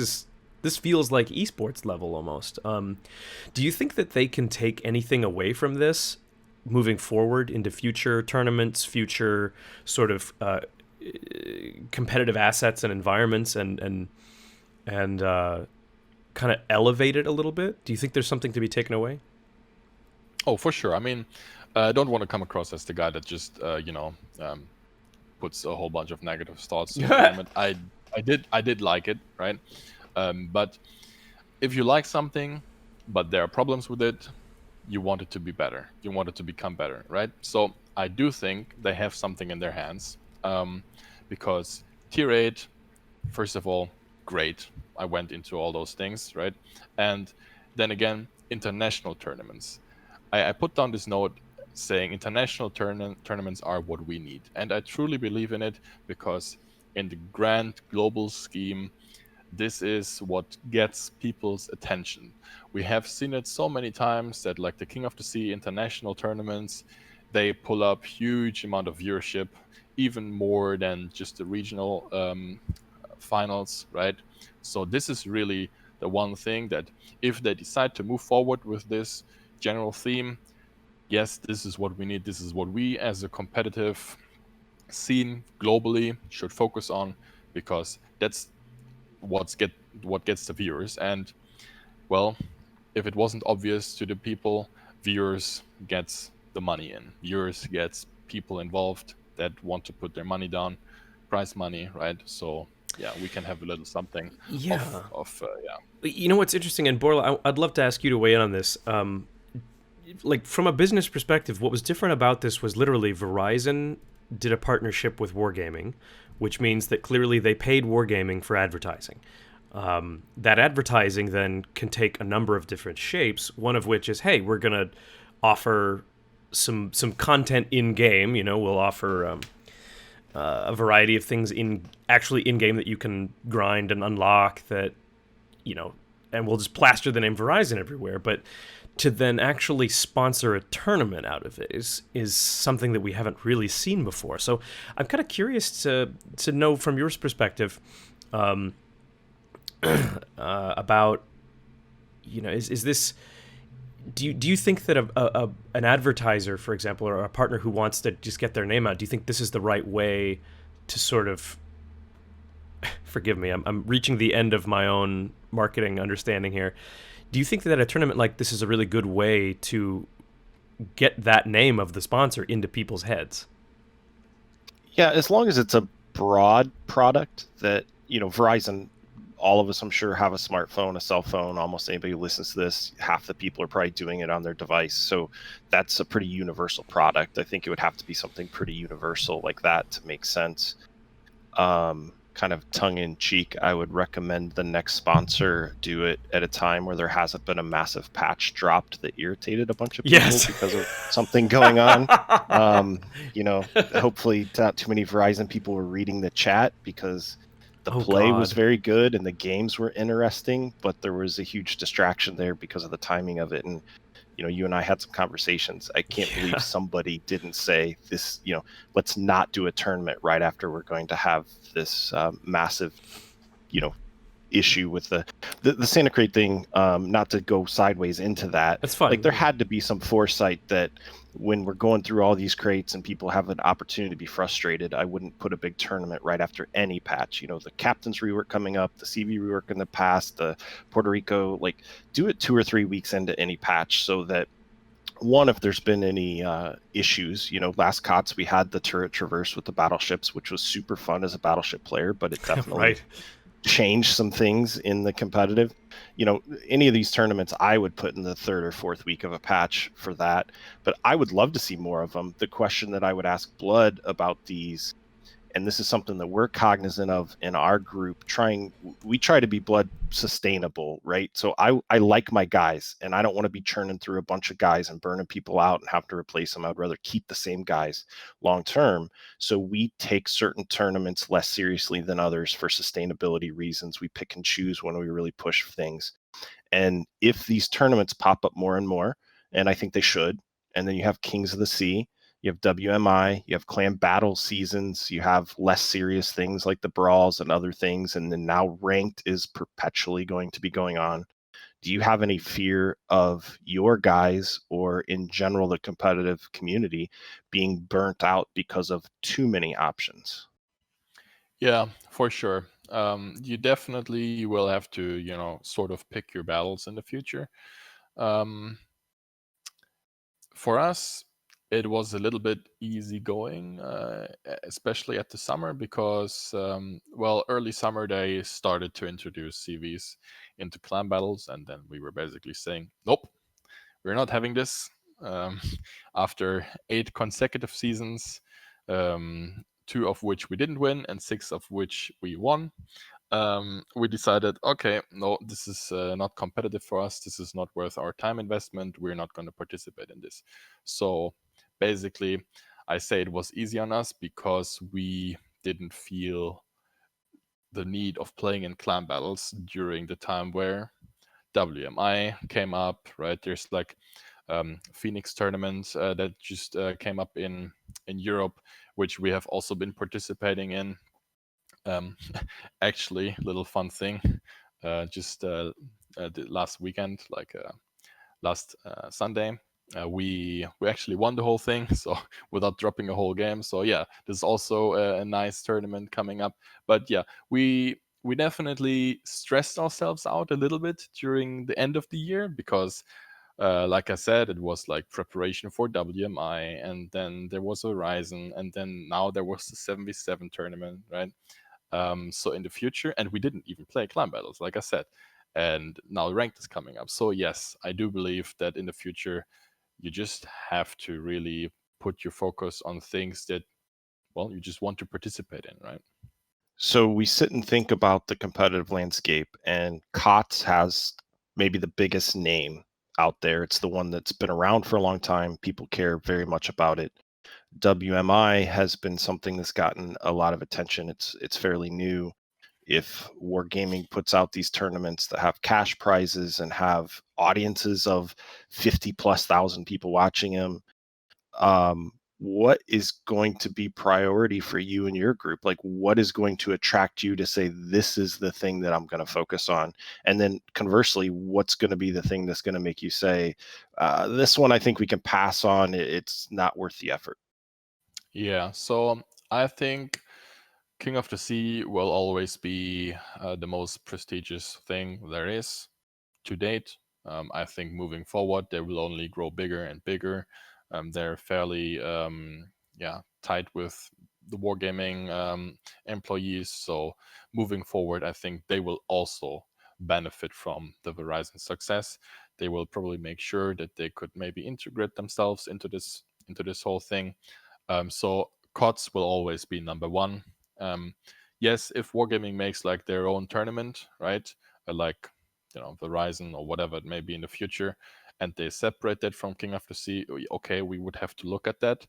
feels like esports level almost. Do you think that they can take anything away from this moving forward into future tournaments, future sort of competitive assets and environments, and kind of elevate it a little bit? Do you think there's something to be taken away? Oh, for sure. I mean, I don't want to come across as the guy that just puts a whole bunch of negative thoughts to the tournament. I did like it, right? But if you like something, but there are problems with it, you want it to be better. You want it to become better, right? So I do think they have something in their hands, because Tier 8, first of all, great. I went into all those things, right? And then again, international tournaments. I put down this note saying international tournaments are what we need. And I truly believe in it, because in the grand global scheme, this is what gets people's attention. We have seen it so many times that, like, the King of the Sea international tournaments, they pull up huge amount of viewership, even more than just the regional finals, right? So this is really the one thing that, if they decide to move forward with this general theme, yes, this is what we need. This is what we as a competitive scene globally should focus on, because that's what gets the viewers. And, well, if it wasn't obvious to the people, viewers gets the money in. Viewers gets people involved that want to put their money down, prize money, right? So yeah, we can have a little something. Yeah. Yeah. You know what's interesting, and Borla, I'd love to ask you to weigh in on this. Like, from a business perspective, what was different about this was literally Verizon did a partnership with Wargaming, which means that clearly they paid Wargaming for advertising. That advertising then can take a number of different shapes, one of which is, hey, we're going to offer some content in-game. You know, we'll offer a variety of things in-game that you can grind and unlock that, you know, and we'll just plaster the name Verizon everywhere. But to then actually sponsor a tournament out of it is something that we haven't really seen before. So I'm kind of curious to know from your perspective about, you know, is this, do you think that an advertiser, for example, or a partner who wants to just get their name out, do you think this is the right way to sort of, forgive me, I'm reaching the end of my own marketing understanding here. Do you think that a tournament like this is a really good way to get that name of the sponsor into people's heads? Yeah, as long as it's a broad product that, you know, Verizon, all of us, I'm sure, have a smartphone, a cell phone. Almost anybody who listens to this, half the people are probably doing it on their device. So that's a pretty universal product. I think it would have to be something pretty universal like that to make sense. Kind of tongue-in-cheek, I would recommend the next sponsor do it at a time where there hasn't been a massive patch dropped that irritated a bunch of people because of something going on. You know, hopefully not too many Verizon people were reading the chat, because the play was very good and the games were interesting, but there was a huge distraction there because of the timing of it. And, you know, you and I had some conversations. I can't believe somebody didn't say this, you know, let's not do a tournament right after we're going to have this massive, you know, issue with the Santa Crate thing. Not to go sideways into that. That's fine. Like, there had to be some foresight that when we're going through all these crates and people have an opportunity to be frustrated, I wouldn't put a big tournament right after any patch. You know, the captain's rework coming up, the CV rework in the past, the Puerto Rico, like, do it 2 or 3 weeks into any patch, so that, one, if there's been any issues, you know, last COTS we had the turret traverse with the battleships, which was super fun as a battleship player, but it definitely changed some things in the competitive. You know, any of these tournaments I would put in the 3rd or 4th week of a patch for that, but I would love to see more of them. The question that I would ask Blood about these, and this is something that we're cognizant of in our group, we try to be Blood sustainable, right? So I like my guys, and I don't want to be churning through a bunch of guys and burning people out and have to replace them. I'd rather keep the same guys long term. So we take certain tournaments less seriously than others for sustainability reasons. We pick and choose when we really push things. And if these tournaments pop up more and more, and I think they should, and then you have Kings of the Sea, you have WMI, you have clan battle seasons, you have less serious things like the brawls and other things, and then now ranked is perpetually going to be going on. Do you have any fear of your guys, or in general the competitive community, being burnt out because of too many options? Yeah, for sure. You definitely will have to, you know, sort of pick your battles in the future. For us, it was a little bit easy going, especially at the summer, because, early summer they started to introduce CVs into clan battles, and then we were basically saying, nope, we're not having this. Um, After 8 consecutive seasons, 2 of which we didn't win, and 6 of which we won, we decided, okay, no, this is not competitive for us. This is not worth our time investment. We're not going to participate in this. So basically, I say it was easy on us because we didn't feel the need of playing in clan battles during the time where WMI came up, right? There's like Phoenix tournament that just came up in Europe, which we have also been participating in. Um, Actually, little fun thing, just the last weekend, like last Sunday, we actually won the whole thing, so without dropping a whole game. So yeah, there's also a nice tournament coming up. But yeah, we definitely stressed ourselves out a little bit during the end of the year because like I said, it was like preparation for WMI, and then there was Verizon, and then now there was the 7v7 tournament, right? So in the future, and we didn't even play clan battles, like I said, and now ranked is coming up. So yes, I do believe that in the future, you just have to really put your focus on things that, well, you just want to participate in, right? So we sit and think about the competitive landscape, and COTS has maybe the biggest name out there. It's the one that's been around for a long time. People care very much about it. WMI has been something that's gotten a lot of attention. It's fairly new. If Wargaming puts out these tournaments that have cash prizes and have audiences of 50 plus thousand people watching them, what is going to be priority for you and your group? Like, what is going to attract you to say, this is the thing that I'm going to focus on? And then conversely, what's going to be the thing that's going to make you say, this one, I think we can pass on. It's not worth the effort. Yeah, so I think King of the Sea will always be the most prestigious thing there is to date. I think moving forward, they will only grow bigger and bigger. They're fairly tight with the wargaming employees. So moving forward, I think they will also benefit from the Verizon success. They will probably make sure that they could maybe integrate themselves into this whole thing. So COTS will always be number one. Yes, if Wargaming makes like their own tournament, right? Like Verizon or whatever it may be in the future, and they separate that from King of the Sea, okay, we would have to look at that.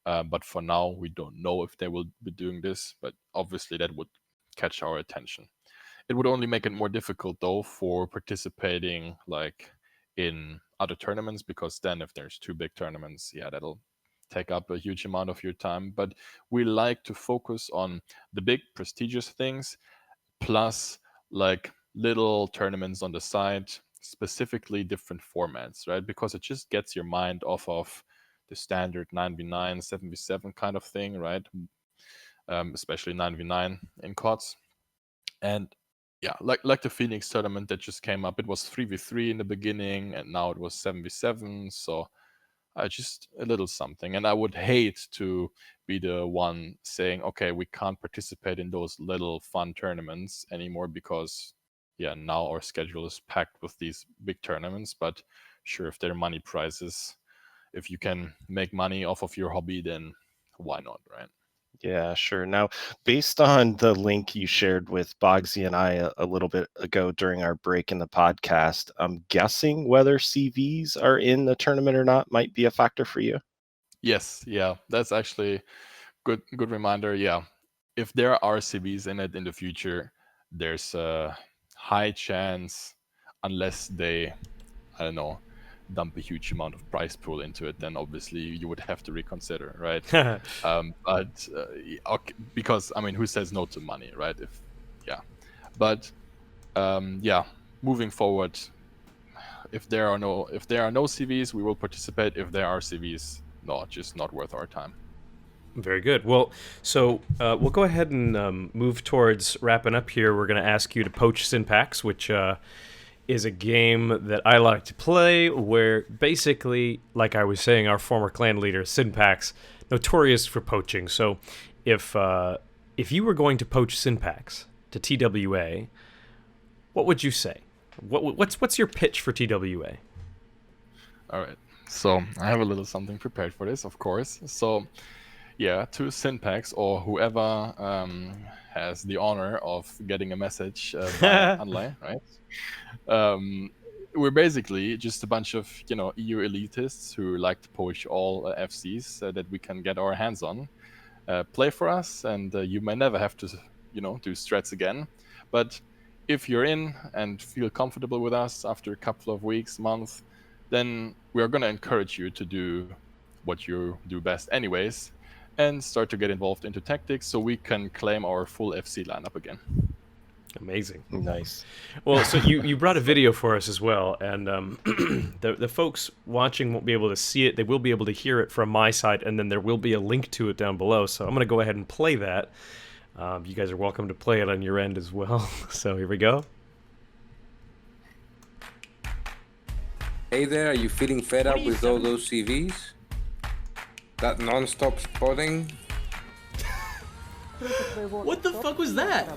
But for now, we don't know if they will be doing this. But obviously, that would catch our attention. It would only make it more difficult though for participating like in other tournaments, because then if there's 2 big tournaments, yeah, that'll take up a huge amount of your time. But we like to focus on the big prestigious things, plus like little tournaments on the side, specifically different formats, right? Because it just gets your mind off of the standard 9v9, 7v7 kind of thing, right? Especially 9v9 in COTS. And yeah, like the Phoenix tournament that just came up, it was 3v3 in the beginning, and now it was 7v7. So just a little something. And I would hate to be the one saying, okay, we can't participate in those little fun tournaments anymore because, yeah, now our schedule is packed with these big tournaments. But sure, if they're money prizes, if you can make money off of your hobby, then why not, right? Yeah, sure. Now, based on the link you shared with Boggzy and I a little bit ago during our break in the podcast, I'm guessing whether CVs are in the tournament or not might be a factor for you. Yes, yeah, that's actually good reminder. Yeah, if there are CVs in it in the future, there's a high chance, unless they, I don't know, dump a huge amount of prize pool into it, then obviously you would have to reconsider, right? But okay, because I mean, who says no to money, right? But yeah, moving forward, if there are no CVs, we will participate. If there are CVs, no, just not worth our time. Very good. Well, so we'll go ahead and move towards wrapping up here. We're going to ask you to poach Synpax, which is a game that I like to play where basically, like I was saying, our former clan leader, Synpax, notorious for poaching. So if you were going to poach Synpax to TWA, what would you say? What's your pitch for TWA? All right. So I have a little something prepared for this, of course. So yeah, to Synpax or whoever has the honor of getting a message via online, right? We're basically just a bunch of EU elitists who like to poach all FCs that we can get our hands on. Play for us, and you may never have to do strats again. But if you're in and feel comfortable with us after a couple of weeks, month, then we are going to encourage you to do what you do best anyways and start to get involved into tactics so we can claim our full FC lineup again. Amazing. Nice. Well, so you brought a video for us as well, and the folks watching won't be able to see it. They will be able to hear it from my side, and then there will be a link to it down below. So I'm going to go ahead and play that. You guys are welcome to play it on your end as well. So here we go. Hey there, are you feeling fed up with all those CVs? That non-stop spotting? What the fuck was that?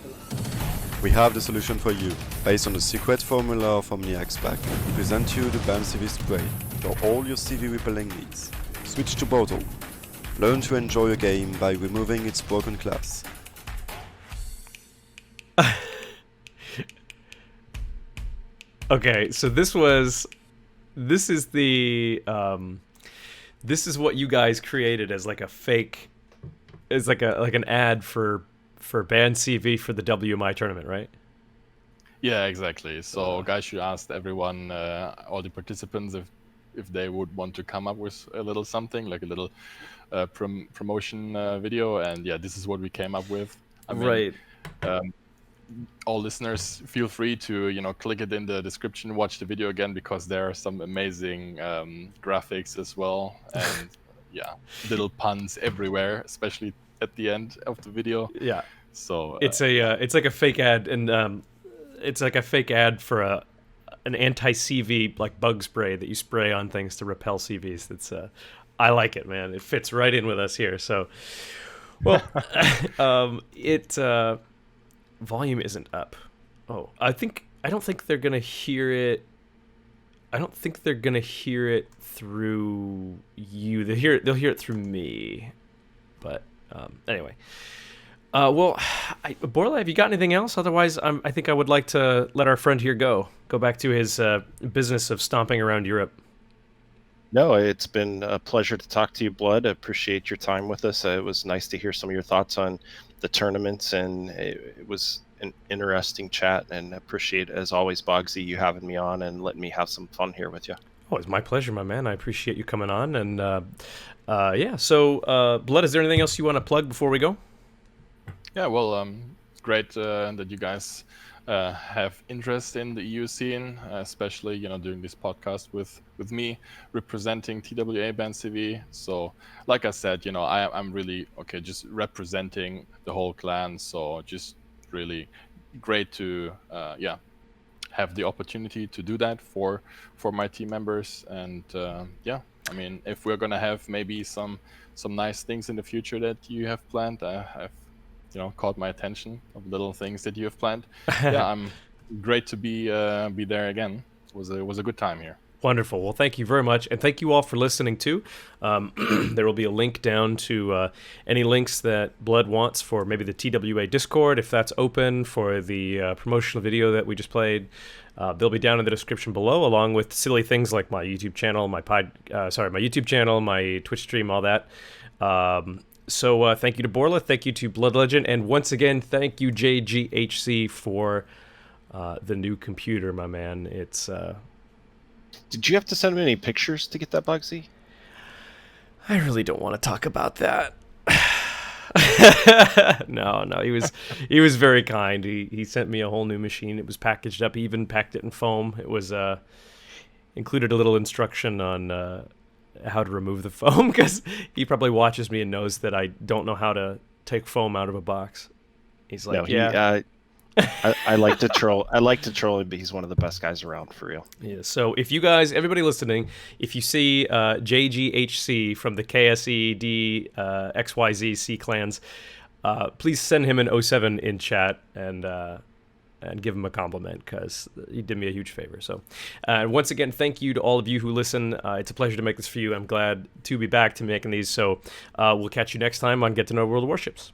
We have the solution for you. Based on the secret formula of OMNI X-Pack, we present you the BANCV spray for all your CV repelling needs. Switch to bottle. Learn to enjoy your game by removing its broken class. Okay, so this is what you guys created as like a fake, as like an ad for BANCV for the WMI tournament, right? Yeah, exactly. So guys should ask everyone, all the participants, if they would want to come up with a little something, like a little promotion video. And yeah, this is what we came up with. I mean, right. All listeners, feel free to click it in the description, watch the video again, because there are some amazing graphics as well, and yeah, little puns everywhere, especially at the end of the video. Yeah. So it's like a fake ad, and it's like a fake ad for an anti-CV like bug spray that you spray on things to repel CVs. That's I like it, man. It fits right in with us here. So, well, volume isn't up. Oh, I don't think they're gonna hear it. I don't think they're gonna hear it through you. They'll hear it through me. But anyway, well, Borla, have you got anything else? Otherwise, I think I would like to let our friend here go back to his business of stomping around Europe. No, it's been a pleasure to talk to you, Blood. I appreciate your time with us. It was nice to hear some of your thoughts on the tournaments, and it was an interesting chat, and appreciate, as always, Boggzy, you having me on and letting me have some fun here with you. Oh, it's my pleasure, my man. I appreciate you coming on. And yeah, so Blood, is there anything else you want to plug before we go? Yeah, well, it's great that you guys have interest in the EU scene, especially doing this podcast with me representing TWA BANCV. So like I said, I'm really just representing the whole clan, so just really great to have the opportunity to do that for my team members. And yeah, I mean, if we're gonna have maybe some nice things in the future that you have planned, I've caught my attention of little things that you have planned. Yeah, I'm great to be there again. It was a good time here. Wonderful. Well, thank you very much, and thank you all for listening too. There will be a link down to any links that Blood wants for maybe the TWA Discord, if that's open, for the promotional video that we just played. They'll be down in the description below, along with silly things like my YouTube channel, my YouTube channel, my Twitch stream, all that. So thank you to Borla, thank you to Blood Legend, and once again, thank you JGHC for the new computer, my man. It's Did you have to send me any pictures to get that, Boggzy? I really don't want to talk about that. No, he was very kind. He sent me a whole new machine. It was packaged up. He even packed it in foam. It was included a little instruction on how to remove the foam, because he probably watches me and knows that I don't know how to take foam out of a box. He's like, I like to troll. I like to troll him, but he's one of the best guys around for real. Yeah, so if you guys, everybody listening, if you see JGHC from the KSED XYZ C clans, please send him an 07 in chat and give him a compliment, because he did me a huge favor. So once again, thank you to all of you who listen. It's a pleasure to make this for you. I'm glad to be back to making these. So we'll catch you next time on Get to Know World of Warships.